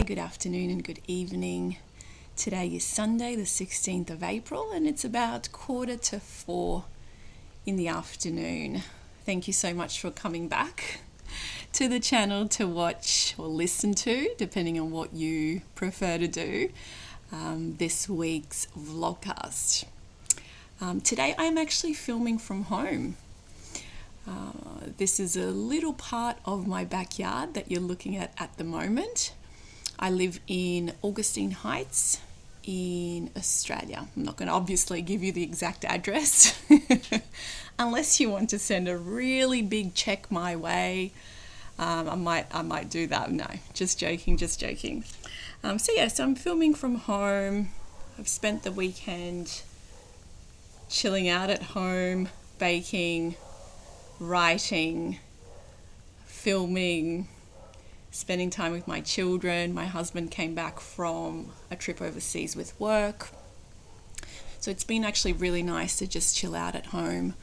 good afternoon and good evening. Today is Sunday, the 16th of April, and it's about 3:45 in the afternoon. Thank you so much for coming back to the channel to watch or listen to, depending on what you prefer to do, this week's vlogcast. Today I'm actually filming from home. This is a little part of my backyard that you're looking at the moment. I live in Augustine Heights in Australia. I'm not going to obviously give you the exact address unless you want to send a really big check my way. I might do that. No, just joking. So I'm filming from home. I've spent the weekend chilling out at home, baking, writing, filming, spending time with my children. My husband came back from a trip overseas with work. So it's been actually really nice to just chill out at home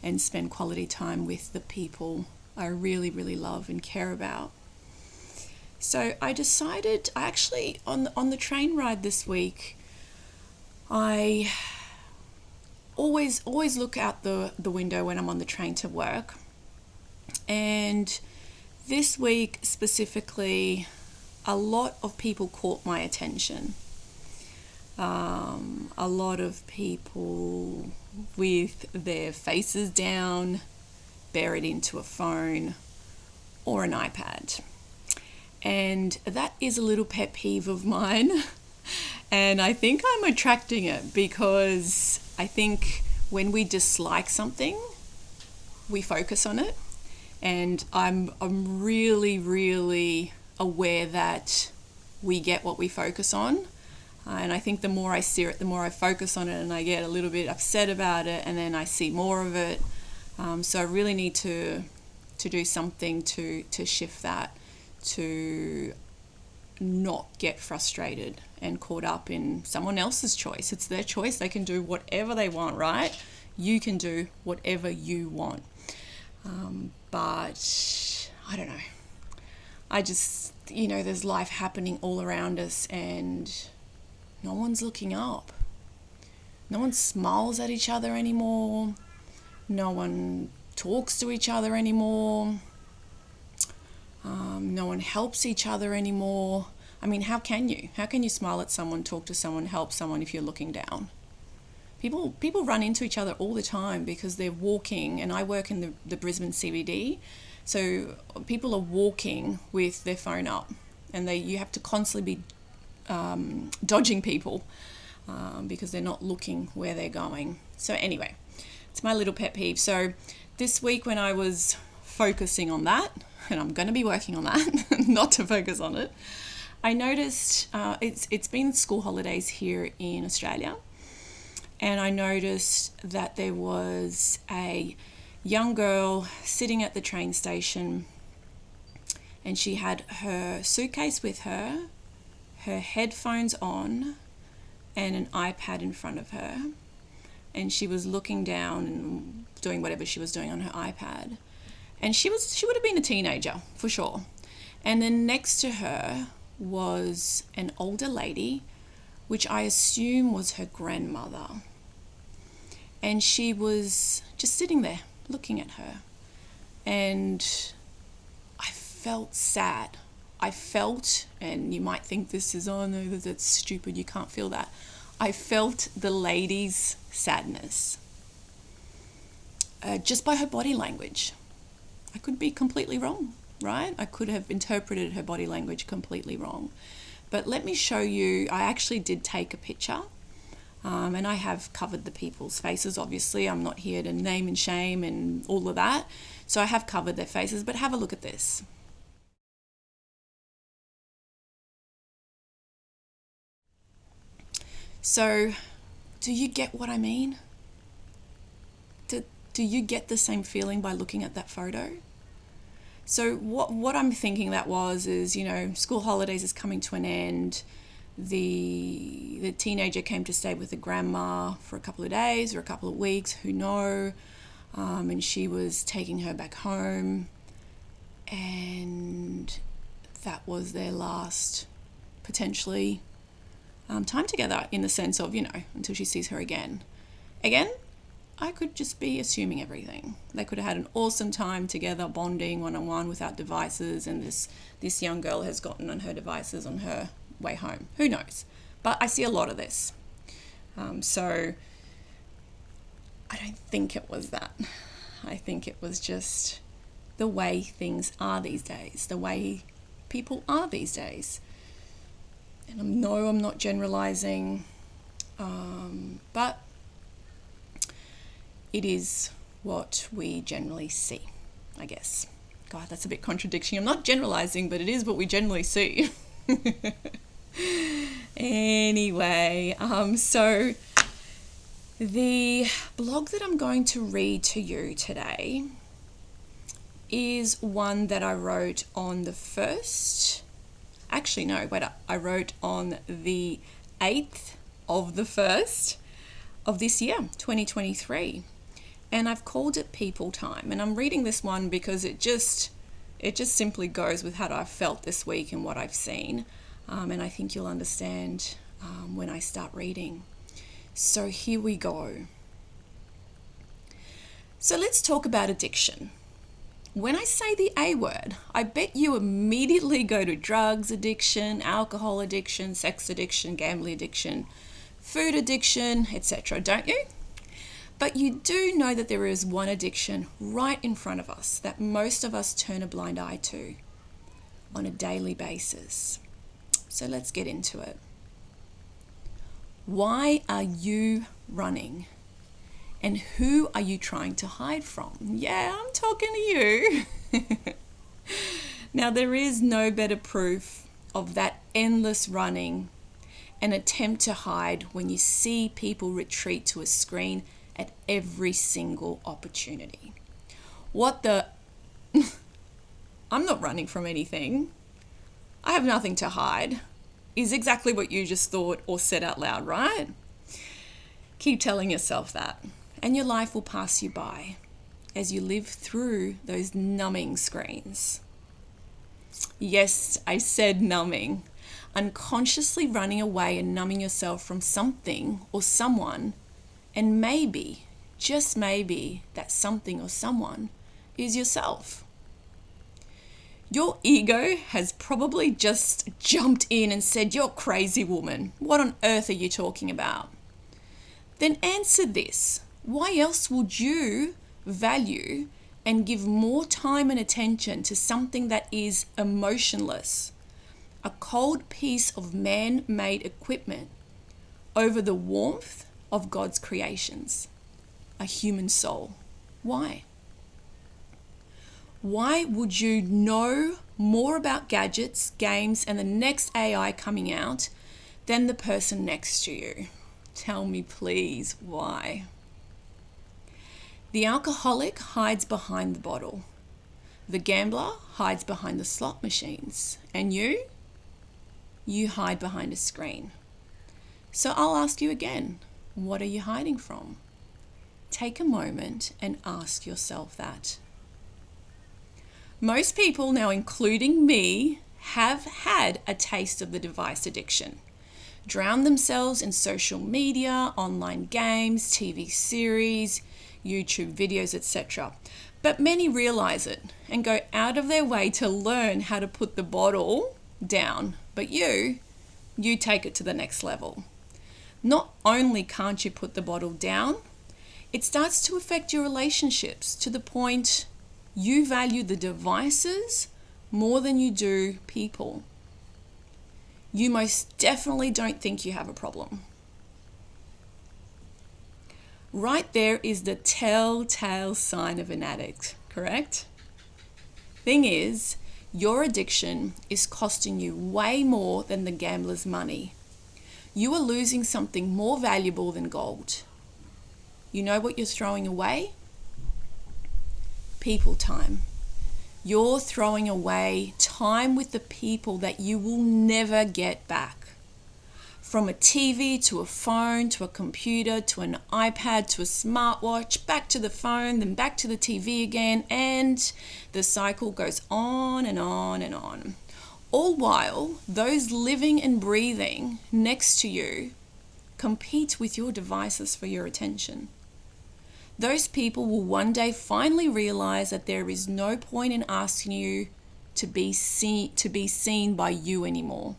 and spend quality time with the people I really, really love and care about. So I decided, on the train ride this week, I always look out the window when I'm on the train to work. And this week specifically, a lot of people caught my attention. A lot of people with their faces down, buried into a phone or an iPad. And that is a little pet peeve of mine. And I think I'm attracting it because I think when we dislike something, we focus on it. And I'm really, really aware that we get what we focus on. And I think the more I see it, the more I focus on it, and I get a little bit upset about it, and then I see more of it. So I really need to do something to shift that, to not get frustrated and caught up in someone else's choice. It's their choice. They can do whatever they want, right? You can do whatever you want. But I don't know. I just, there's life happening all around us and no one's looking up. No one smiles at each other anymore. No one talks to each other anymore. No one helps each other anymore. I mean, how can you? How can you smile at someone, talk to someone, help someone if you're looking down? People run into each other all the time because they're walking, and I work in the Brisbane CBD, so people are walking with their phone up, and you have to constantly be dodging people because they're not looking where they're going. So anyway, it's my little pet peeve. So this week when I was focusing on that, and I'm going to be working on that, not to focus on it, I noticed it's been school holidays here in Australia. And I noticed that there was a young girl sitting at the train station, and she had her suitcase with her headphones on, and an iPad in front of her. And she was looking down and doing whatever she was doing on her iPad. And she would have been a teenager for sure. And then next to her was an older lady, which I assume was her grandmother. And she was just sitting there looking at her. And I felt sad. I felt, and you might think this is, oh no, that's stupid, you can't feel that. I felt the lady's sadness just by her body language. I could be completely wrong, right? I could have interpreted her body language completely wrong. But let me show you, I actually did take a picture. And I have covered the people's faces, obviously. I'm not here to name and shame and all of that. So I have covered their faces, but have a look at this. So, do you get what I mean? Do you get the same feeling by looking at that photo? So what I'm thinking that is, school holidays is coming to an end. The teenager came to stay with the grandma for a couple of days or a couple of weeks, who know, and she was taking her back home, and that was their last potentially time together, in the sense of, until she sees her again. Again, I could just be assuming everything. They could have had an awesome time together, bonding one-on-one without devices, and this young girl has gotten on her devices on her way home. Who knows? But I see a lot of this. So I don't think it was that. I think it was just the way things are these days, the way people are these days. And no, I'm not generalizing, but it is what we generally see, I guess. God, that's a bit contradicting. I'm not generalizing, but it is what we generally see. Anyway, so the blog that I'm going to read to you today is one that I wrote on the 1st. Actually, no, wait up. I wrote on the 8th of the 1st of this year, 2023. And I've called it People Time. And I'm reading this one because it just simply goes with how I've felt this week and what I've seen. And I think you'll understand when I start reading. So here we go. So let's talk about addiction. When I say the A word, I bet you immediately go to drugs addiction, alcohol addiction, sex addiction, gambling addiction, food addiction, etc., don't you? But you do know that there is one addiction right in front of us that most of us turn a blind eye to on a daily basis. So let's get into it. Why are you running? And who are you trying to hide from? Yeah, I'm talking to you. Now, there is no better proof of that endless running and attempt to hide when you see people retreat to a screen at every single opportunity. What the... I'm not running from anything. I have nothing to hide, is exactly what you just thought or said out loud, right? Keep telling yourself that, and your life will pass you by as you live through those numbing screens. Yes, I said numbing. Unconsciously running away and numbing yourself from something or someone, and maybe, just maybe, that something or someone is yourself. Your ego has probably just jumped in and said, "You're crazy, woman. What on earth are you talking about?" Then answer this. Why else would you value and give more time and attention to something that is emotionless, a cold piece of man-made equipment, over the warmth of God's creations, a human soul? Why? Why would you know more about gadgets, games, and the next AI coming out than the person next to you? Tell me, please, why? The alcoholic hides behind the bottle. The gambler hides behind the slot machines. And you? You hide behind a screen. So I'll ask you again, what are you hiding from? Take a moment and ask yourself that. Most people now, including me, have had a taste of the device addiction. Drown themselves in social media, online games, TV series, YouTube videos, etc. But many realize it and go out of their way to learn how to put the bottle down. But you take it to the next level. Not only can't you put the bottle down, it starts to affect your relationships to the point you value the devices more than you do people. You most definitely don't think you have a problem. Right there is the telltale sign of an addict, correct? Thing is, your addiction is costing you way more than the gambler's money. You are losing something more valuable than gold. You know what you're throwing away? People time. You're throwing away time with the people that you will never get back. From a TV to a phone to a computer to an iPad to a smartwatch, back to the phone, then back to the TV again, and the cycle goes on and on and on. All while those living and breathing next to you compete with your devices for your attention. Those people will one day finally realize that there is no point in asking you to be seen by you anymore.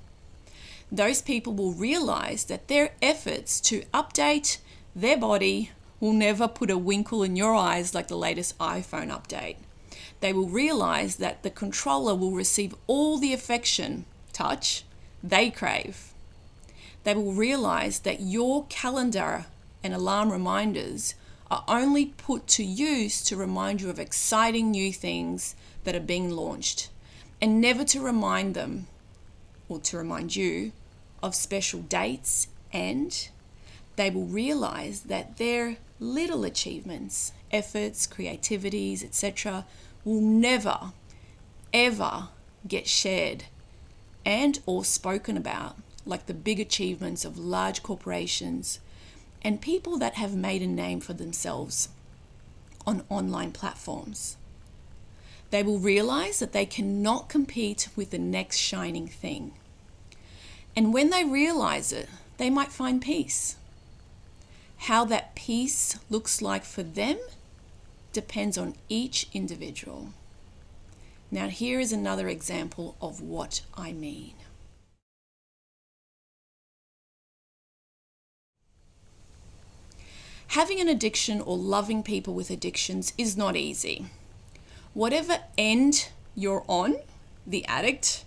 Those people will realize that their efforts to update their body will never put a winkle in your eyes like the latest iPhone update. They will realize that the controller will receive all the affection, touch, they crave. They will realize that your calendar and alarm reminders are only put to use to remind you of exciting new things that are being launched, and never to remind them, or to remind you, of special dates. And they will realize that their little achievements, efforts, creativities, etc., will never, ever get shared and or spoken about like the big achievements of large corporations and people that have made a name for themselves on online platforms. They will realize that they cannot compete with the next shining thing. And when they realize it, they might find peace. How that peace looks like for them depends on each individual. Now, here is another example of what I mean. Having an addiction or loving people with addictions is not easy. Whatever end you're on, the addict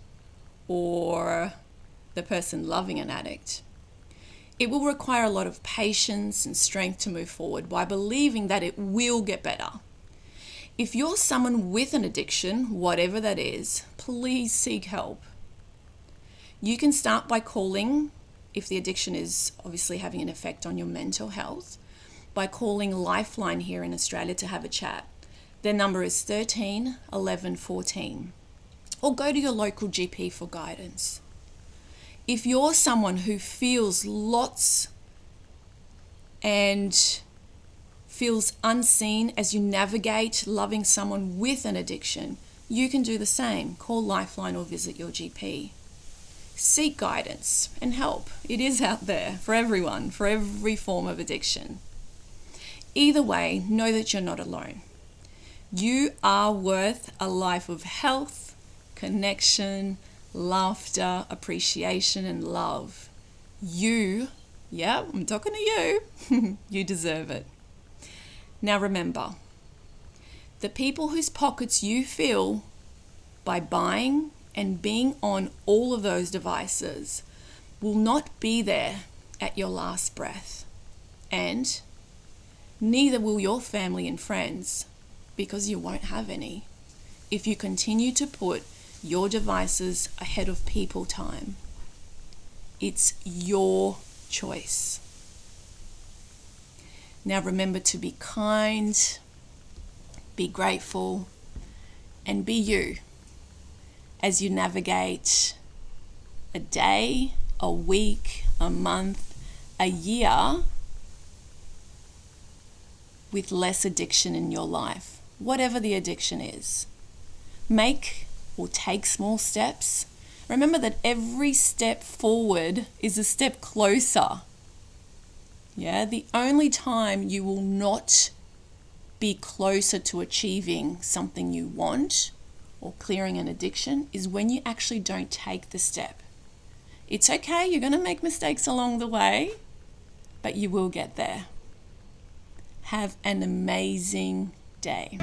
or the person loving an addict, it will require a lot of patience and strength to move forward by believing that it will get better. If you're someone with an addiction, whatever that is, please seek help. You can start by calling, if the addiction is obviously having an effect on your mental health, by calling Lifeline here in Australia to have a chat. Their number is 13 11 14. Or go to your local GP for guidance. If you're someone who feels lots and feels unseen as you navigate loving someone with an addiction, you can do the same. Call Lifeline or visit your GP. Seek guidance and help. It is out there for everyone, for every form of addiction. Either way, know that you're not alone. You are worth a life of health, connection, laughter, appreciation, and love. You, yeah, I'm talking to you, you deserve it. Now remember, the people whose pockets you fill by buying and being on all of those devices will not be there at your last breath. And neither will your family and friends, because you won't have any, if you continue to put your devices ahead of people time. It's your choice. Now remember to be kind, be grateful, and be you as you navigate a day, a week, a month, a year with less addiction in your life, whatever the addiction is. Make or take small steps. Remember that every step forward is a step closer. Yeah, the only time you will not be closer to achieving something you want or clearing an addiction is when you actually don't take the step. It's okay, you're going to make mistakes along the way, but you will get there. Have an amazing day.